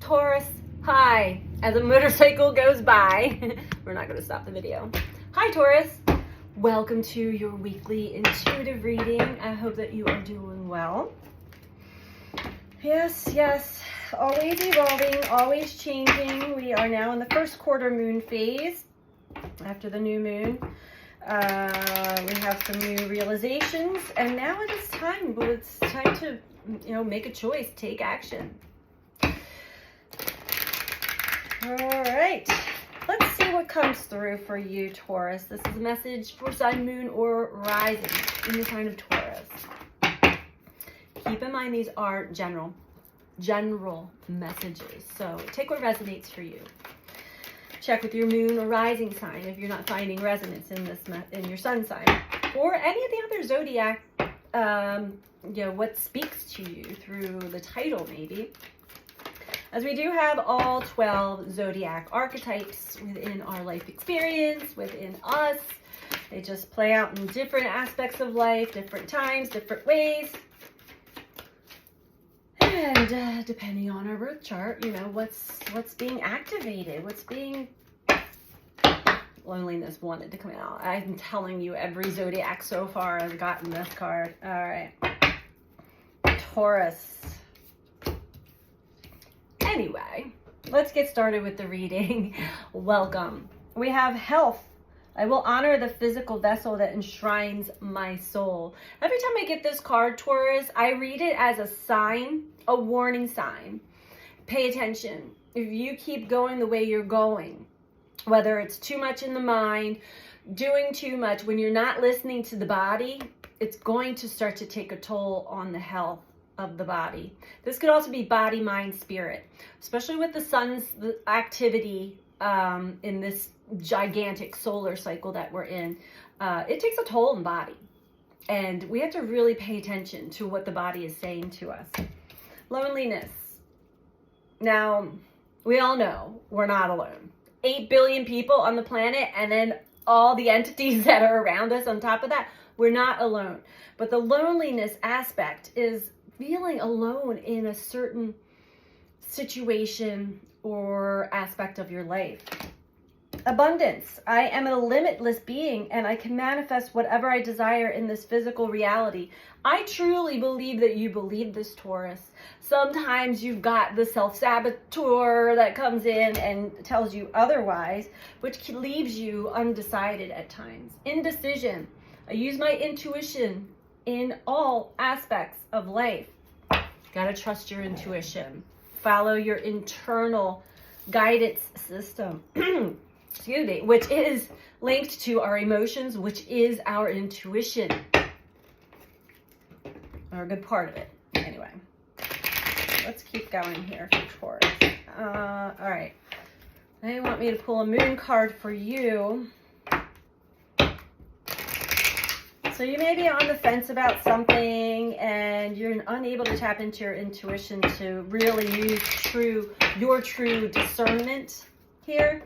Taurus. Hi. As a motorcycle goes by, we're not going to stop the video. Hi, Taurus. Welcome to your weekly intuitive reading. I hope that you are doing well. Yes, always evolving, always changing. We are now in the first quarter moon phase after the new moon. We have some new realizations, and now it is time. Well, it's time to, make a choice, take action. All right, let's see what comes through for you, Taurus. This is a message for sun, moon, or rising in the sign of Taurus. Keep in mind these are general messages, so take what resonates for you. Check with your moon or rising sign if you're not finding resonance in this in your sun sign or any of the other zodiac. What speaks to you through the title, maybe. As we do have all 12 zodiac archetypes within our life experience, within us. They just play out in different aspects of life, different times, different ways. And depending on our birth chart, what's being activated, loneliness wanted to come out. I'm telling you, every zodiac so far has gotten this card. All right. Taurus. Anyway, let's get started with the reading. Welcome. We have health. I will honor the physical vessel that enshrines my soul. Every time I get this card, Taurus, I read it as a sign, a warning sign. Pay attention. If you keep going the way you're going, whether it's too much in the mind, doing too much, when you're not listening to the body, it's going to start to take a toll on the health of the body. This could also be body, mind, spirit, especially with the sun's activity in this gigantic solar cycle that we're in. It takes a toll on the body, and we have to really pay attention to what the body is saying to us. Loneliness. Now, we all know we're not alone. 8 billion people on the planet, and then all the entities that are around us on top of that, we're not alone. But the loneliness aspect is feeling alone in a certain situation or aspect of your life. Abundance. I am a limitless being, and I can manifest whatever I desire in this physical reality. I truly believe that you believe this, Taurus. Sometimes you've got the self-saboteur that comes in and tells you otherwise, which leaves you undecided at times. Indecision. I use my intuition in all aspects of life. Gotta trust your intuition. Follow your internal guidance system. Excuse me, which is linked to our emotions, which is our intuition. Or a good part of it. Anyway, let's keep going here for Taurus. All right. They want me to pull a moon card for you. So you may be on the fence about something and you're unable to tap into your intuition to really use your true discernment here.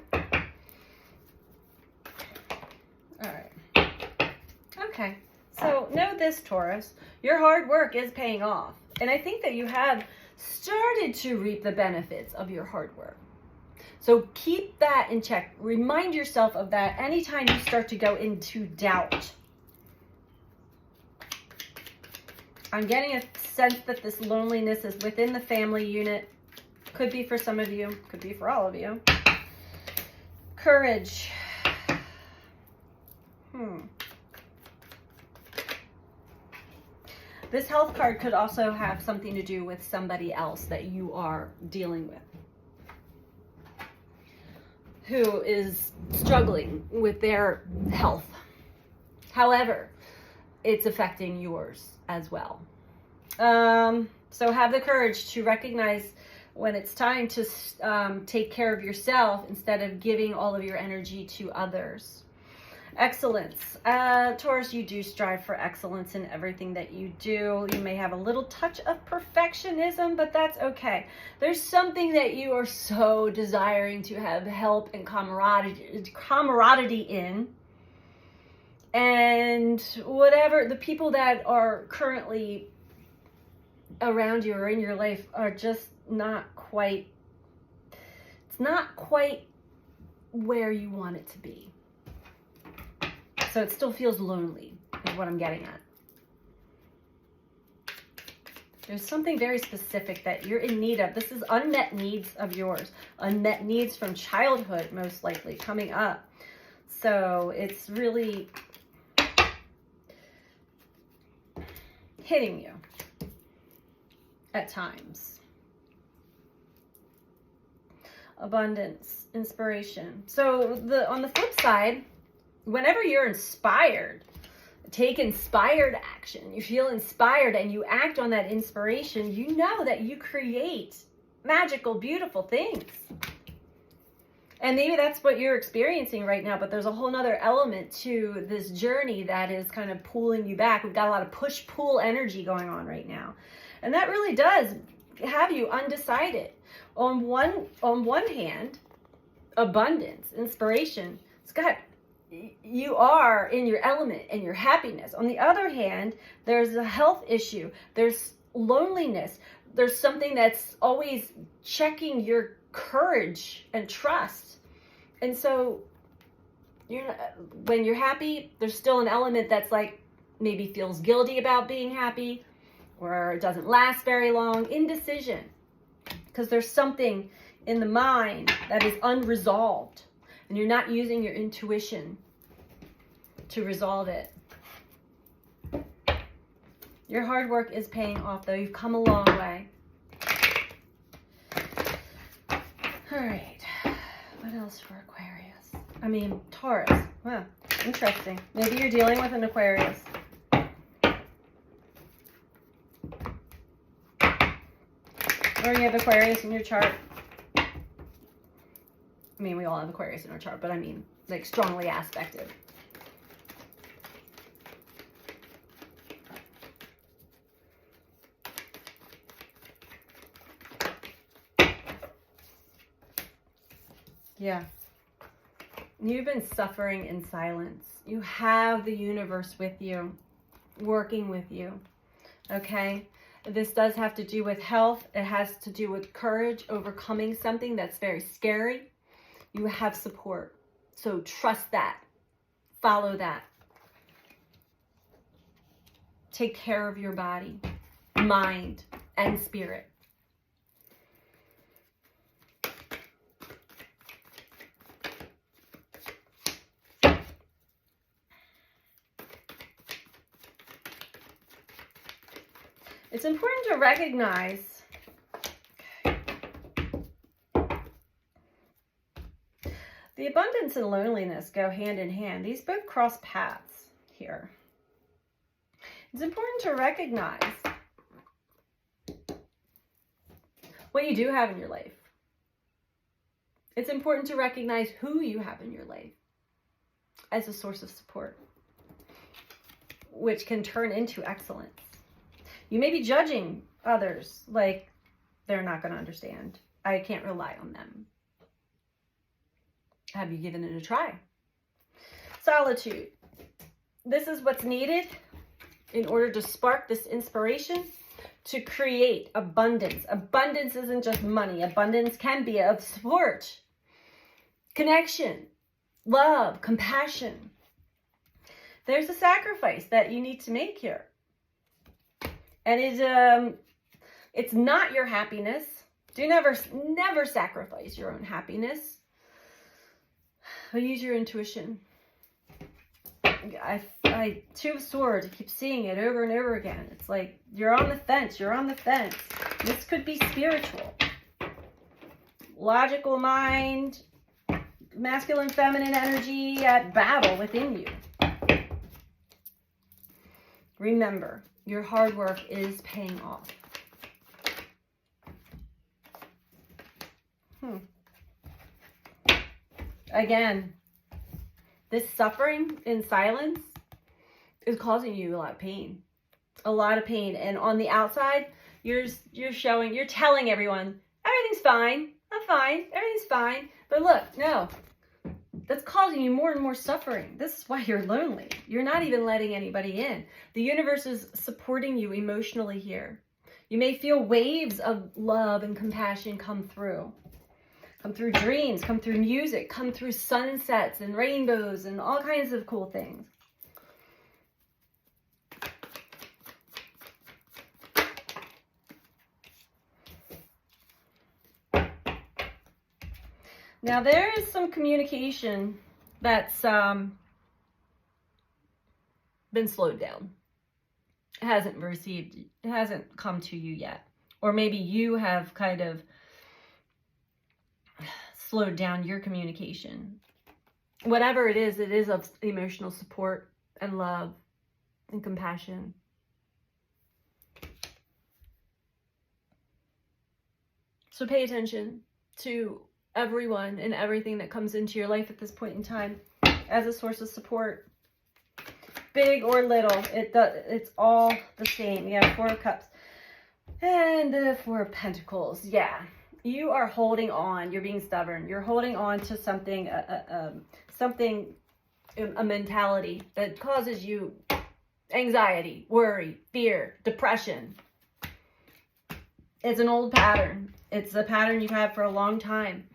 All right. Okay. So know this, Taurus, your hard work is paying off. And I think that you have started to reap the benefits of your hard work. So keep that in check. Remind yourself of that anytime you start to go into doubt. I'm getting a sense that this loneliness is within the family unit. Could be for some of you, could be for all of you. Courage. This health card could also have something to do with somebody else that you are dealing with, who is struggling with their health. However, it's affecting yours as well. So have the courage to recognize when it's time to take care of yourself instead of giving all of your energy to others. Excellence. Taurus, you do strive for excellence in everything that you do. You may have a little touch of perfectionism, but that's okay. There's something that you are so desiring to have help and camaraderie in. And whatever the people that are currently around you or in your life are just not quite not quite where you want it to be. So it still feels lonely, is what I'm getting at. There's something very specific that you're in need of. This is unmet needs of yours. Unmet needs from childhood, most likely, coming up. So it's really hitting you at times. Abundance, inspiration. So on the flip side, whenever you're inspired, take inspired action. You feel inspired and you act on that inspiration. You know that you create magical, beautiful things. And maybe that's what you're experiencing right now, but there's a whole nother element to this journey that is kind of pulling you back. We've got a lot of push-pull energy going on right now. And that really does have you undecided. On one hand, abundance, inspiration, Scott, you are in your element and your happiness. On the other hand, there's a health issue. There's loneliness. There's something that's always checking your courage and trust. And so when you're happy, there's still an element that's like maybe feels guilty about being happy, or it doesn't last very long. Indecision. Because there's something in the mind that is unresolved. And you're not using your intuition to resolve it. Your hard work is paying off, though. You've come a long way. All right. What else for Taurus. Wow, interesting. Maybe you're dealing with an Aquarius. Or you have Aquarius in your chart. We all have Aquarius in our chart, but like strongly aspected. Yeah. You've been suffering in silence. You have the universe with you, working with you. Okay? This does have to do with health. It has to do with courage, overcoming something that's very scary. You have support. So trust that. Follow that. Take care of your body, mind, and spirit. It's important to recognize the abundance and loneliness go hand in hand. These both cross paths here. It's important to recognize what you do have in your life. It's important to recognize who you have in your life as a source of support, which can turn into excellence. You may be judging others like they're not going to understand. I can't rely on them. Have you given it a try? Solitude. This is what's needed in order to spark this inspiration to create abundance. Abundance isn't just money. Abundance can be of support, connection, love, compassion. There's a sacrifice that you need to make here. And it's not your happiness. Do never sacrifice your own happiness. But use your intuition. Two of Swords, I keep seeing it over and over again. It's like you're on the fence. You're on the fence. This could be spiritual. Logical mind, masculine, feminine energy at battle within you. Remember, your hard work is paying off. Again, this suffering in silence is causing you a lot of pain. A lot of pain. And on the outside, you're telling everyone, everything's fine. I'm fine. Everything's fine. But look, no. That's causing you more and more suffering. This is why you're lonely. You're not even letting anybody in. The universe is supporting you emotionally here. You may feel waves of love and compassion come through. Come through dreams, come through music, come through sunsets and rainbows and all kinds of cool things. Now there is some communication that's been slowed down. It hasn't come to you yet. Or maybe you have kind of slowed down your communication. Whatever it is of emotional support and love and compassion. So pay attention to everyone and everything that comes into your life at this point in time as a source of support. Big or little, it's all the same. You have 4 of Cups and the 4 of Pentacles. Yeah, you are holding on. You're being stubborn. You're holding on to something, a mentality that causes you anxiety, worry, fear, depression. It's an old pattern. It's a pattern you've had for a long time.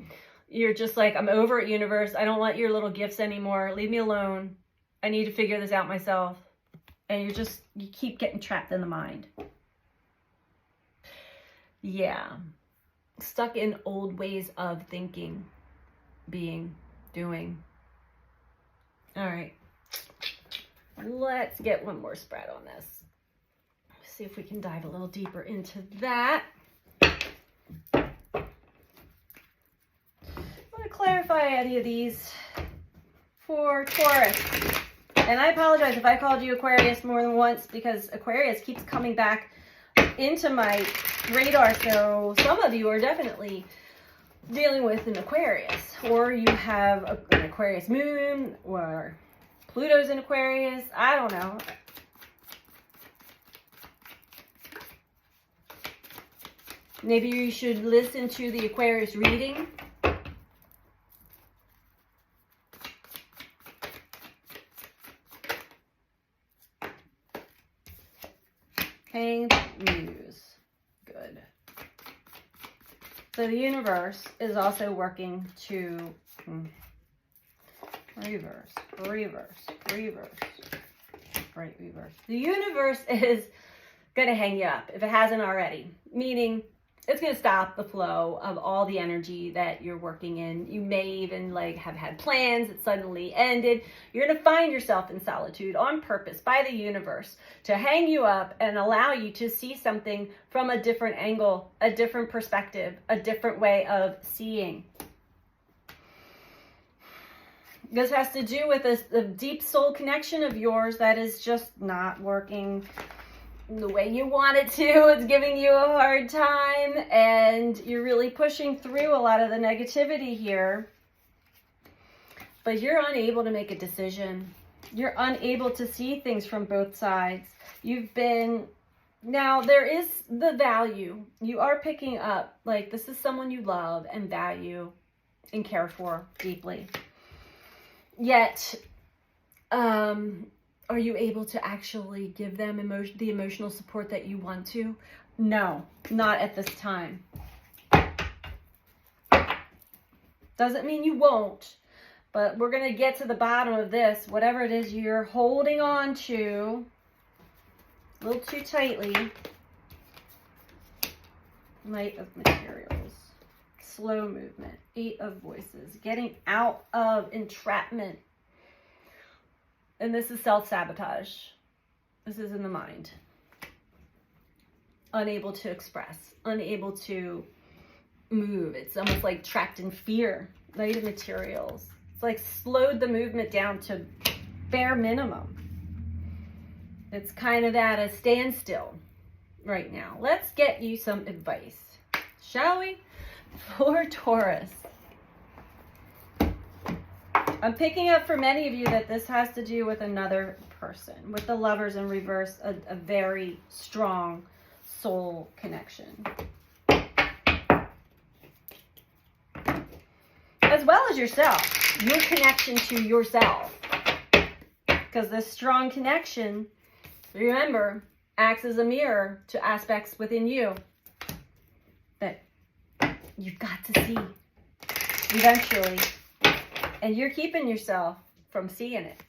You're just like, I'm over it, universe. I don't want your little gifts anymore. Leave me alone. I need to figure this out myself. And you keep getting trapped in the mind. Yeah. Stuck in old ways of thinking, being, doing. All right. Let's get one more spread on this. See if we can dive a little deeper into that. I'm going to clarify any of these for Taurus. And I apologize if I called you Aquarius more than once, because Aquarius keeps coming back into my radar. So some of you are definitely dealing with an Aquarius, or you have an Aquarius moon, or Pluto's in Aquarius. I don't know. Maybe you should listen to the Aquarius reading. Hanged Muse. Good. So the universe is also working to reverse. Right, reverse. The universe is going to hang you up if it hasn't already. Meaning, it's going to stop the flow of all the energy that you're working in. You may even have had plans that suddenly ended. You're going to find yourself in solitude on purpose by the universe to hang you up and allow you to see something from a different angle, a different perspective, a different way of seeing. This has to do with a deep soul connection of yours that is just not working the way you want it to. It's giving you a hard time, and you're really pushing through a lot of the negativity here, but you're unable to make a decision. You're unable to see things from both sides. Now there is the value. You are picking up, this is someone you love and value and care for deeply. Yet, are you able to actually give them the emotional support that you want to? No, not at this time. Doesn't mean you won't, but we're going to get to the bottom of this. Whatever it is you're holding on to a little too tightly. Knight of Materials. Slow movement. 8 of Voices. Getting out of entrapment. And this is self-sabotage. This is in the mind. Unable to express. Unable to move. It's almost like trapped in fear. Knight of Materials. It's slowed the movement down to bare minimum. It's kind of at a standstill right now. Let's get you some advice, shall we? For Taurus. I'm picking up for many of you that this has to do with another person. With the Lovers in reverse, a very strong soul connection. As well as yourself. Your connection to yourself. Because this strong connection, remember, acts as a mirror to aspects within you that you've got to see. eventually. And you're keeping yourself from seeing it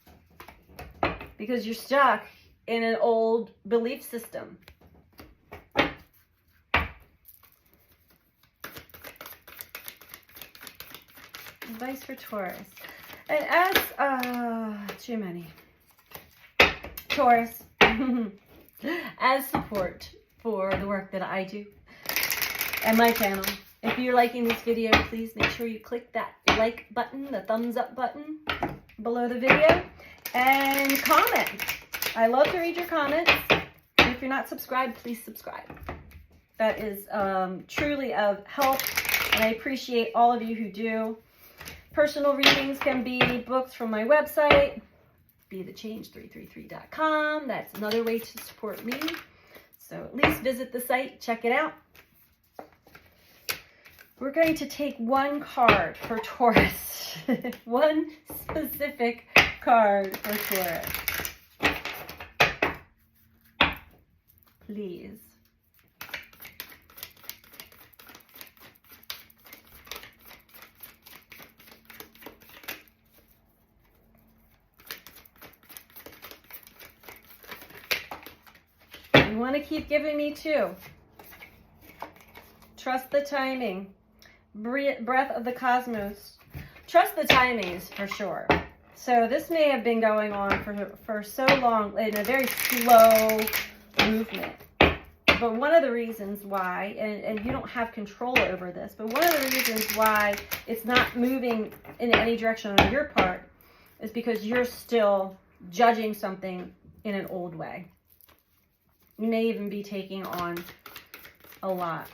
because you're stuck in an old belief system. Advice for Taurus. And as, too many. Taurus, as support for the work that I do and my channel, if you're liking this video, please make sure you click that like button, the thumbs up button below the video, and comment. I love to read your comments. And if you're not subscribed, please subscribe. That is truly of help, and I appreciate all of you who do. Personal readings can be booked from my website, BeTheChange333.com. That's another way to support me. So at least visit the site, check it out. We're going to take one card for Taurus. One specific card for Taurus. Please. You want to keep giving me two. Trust the timing. Breath of the cosmos. Trust the timings for sure. So this may have been going on for so long in a very slow movement. But one of the reasons why, and you don't have control over this, but one of the reasons why it's not moving in any direction on your part is because you're still judging something in an old way. You may even be taking on a lot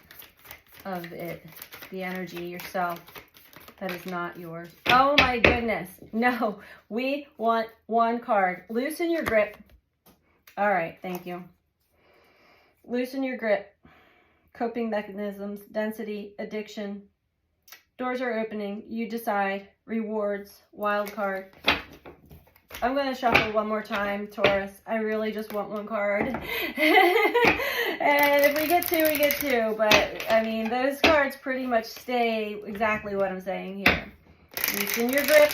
of it, the energy yourself that is not yours. Oh my goodness. No, we want one card. Loosen your grip. All right, thank you. Loosen your grip. Coping mechanisms, density, addiction. Doors are opening. You decide. Rewards, wild card. I'm going to shuffle one more time, Taurus. I really just want one card. And if we get two, we get two. But, I mean, those cards pretty much stay exactly what I'm saying here. Loosen your grip.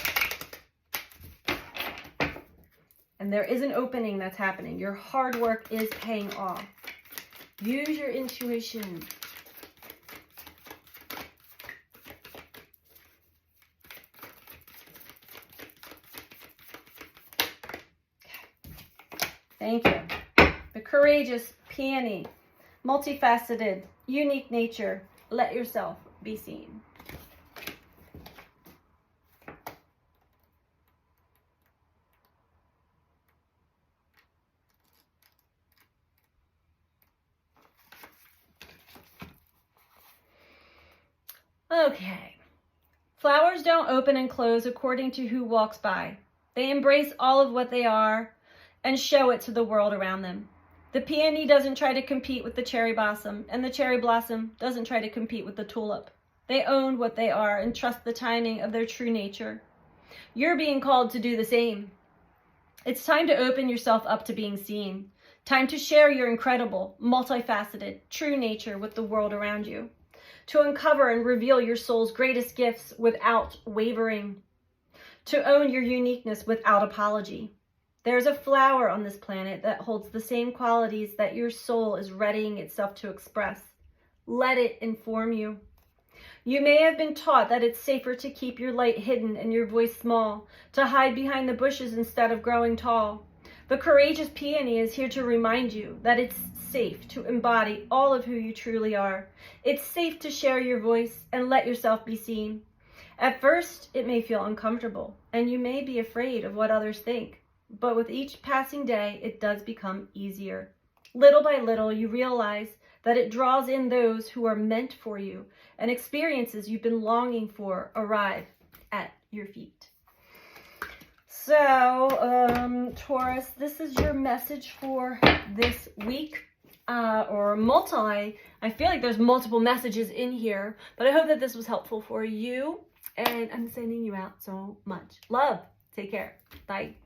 And there is an opening that's happening. Your hard work is paying off. Use your intuition. Thank you. The courageous peony, multifaceted, unique nature. Let yourself be seen. Okay. Flowers don't open and close according to who walks by. They embrace all of what they are and show it to the world around them. The peony doesn't try to compete with the cherry blossom, and the cherry blossom doesn't try to compete with the tulip. They own what they are and trust the timing of their true nature. You're being called to do the same. It's time to open yourself up to being seen. Time to share your incredible, multifaceted, true nature with the world around you. To uncover and reveal your soul's greatest gifts without wavering. To own your uniqueness without apology. There's a flower on this planet that holds the same qualities that your soul is readying itself to express. Let it inform you. You may have been taught that it's safer to keep your light hidden and your voice small, to hide behind the bushes instead of growing tall. The courageous peony is here to remind you that it's safe to embody all of who you truly are. It's safe to share your voice and let yourself be seen. At first, it may feel uncomfortable, and you may be afraid of what others think. But with each passing day, it does become easier. Little by little, you realize that it draws in those who are meant for you, and experiences you've been longing for arrive at your feet. So, Taurus, this is your message for this week, or multi. I feel like there's multiple messages in here, but I hope that this was helpful for you, and I'm sending you out so much love. Take care. Bye.